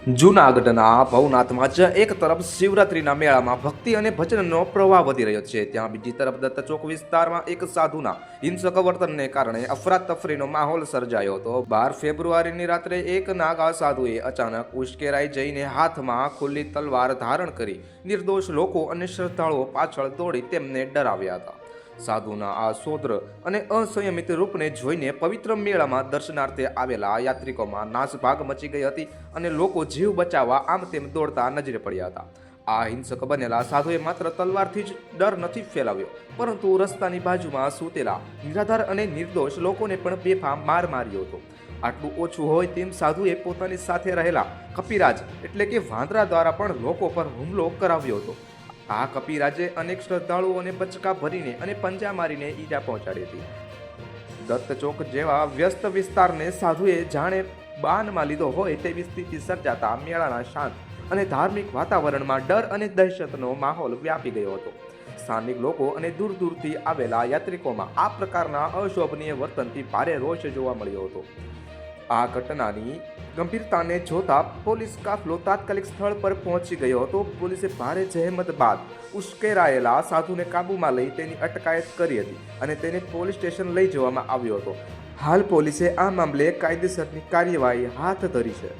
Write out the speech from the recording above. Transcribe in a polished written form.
જૂનાગઢના ભવનાથમાં જ એક તરફ શિવરાત્રીના મેળામાં ભક્તિ અને ભજનનો પ્રવાહ વધી રહ્યો છે, ત્યાં બીજી તરફ દત્ત ચોક વિસ્તારમાં એક સાધુના હિંસક વર્તનને કારણે અફરાતફરીનો માહોલ સર્જાયો હતો। 12 ફેબ્રુઆરીની રાત્રે એક નાગા સાધુએ અચાનક ઉશ્કેરાઈ જઈને હાથમાં ખુલ્લી તલવાર ધારણ કરી નિર્દોષ લોકો અને શ્રદ્ધાળુઓ પાછળ દોડી તેમને ડરાવ્યા હતા। સાધુના આ સોદ્ર અને અસંયમિત રૂપને જોઈને પવિત્ર મેળામાં દર્શનાર્થે આવેલા યાત્રિકોમાં નાસભાગ મચી ગઈ હતી અને લોકો જીવ બચાવવા આમ તેમ દોડતા નજરે પડ્યા હતા। આ હિંસક બનેલા સાધુએ માત્ર તલવારથી જ ડર નથી ફેલાવ્યો, પરંતુ રસ્તાની બાજુમાં સૂતેલા નિરાધાર અને નિર્દોષ લોકોને પણ બેફામ માર માર્યો હતો। આટલું ઓછું હોય તેમ સાધુએ પોતાની સાથે રહેલા કપિરાજ એટલે કે વાંદરા દ્વારા પણ લોકો પર હુમલો કરાવ્યો હતો। આ કપિરાજે અનેક શ્રદ્ધાળુઓને બચકા ભરીને અને પંજા મારીને ઈજા પહોંચાડી હતી। દત્ત ચોક જેવા વ્યસ્ત વિસ્તારને સાધુએ જાણે બાનમાં લીધો હોય તેવી સ્થિતિ સર્જાતા મેળાના શાંત અને ધાર્મિક વાતાવરણમાં ડર અને દહેશતનો માહોલ વ્યાપી ગયો હતો। સ્થાનિક લોકો અને દૂર દૂરથી આવેલા યાત્રિકોમાં આ પ્રકારના અશોભનીય વર્તનથી ભારે રોષ જોવા મળ્યો હતો। આ ઘટનાની ગંભીરતાને જોતા પોલીસ કાફલો તાત્કાલિક સ્થળ પર પહોંચી ગયો હતો। પોલીસે ભારે જહેમત બાદ ઉશ્કેરાયેલા સાધુને કાબૂમાં લઈ તેની અટકાયત કરી હતી અને તેને પોલીસ સ્ટેશન લઈ જવામાં આવ્યો હતો। હાલ પોલીસે આ મામલે કાયદેસરની કાર્યવાહી હાથ ધરી છે।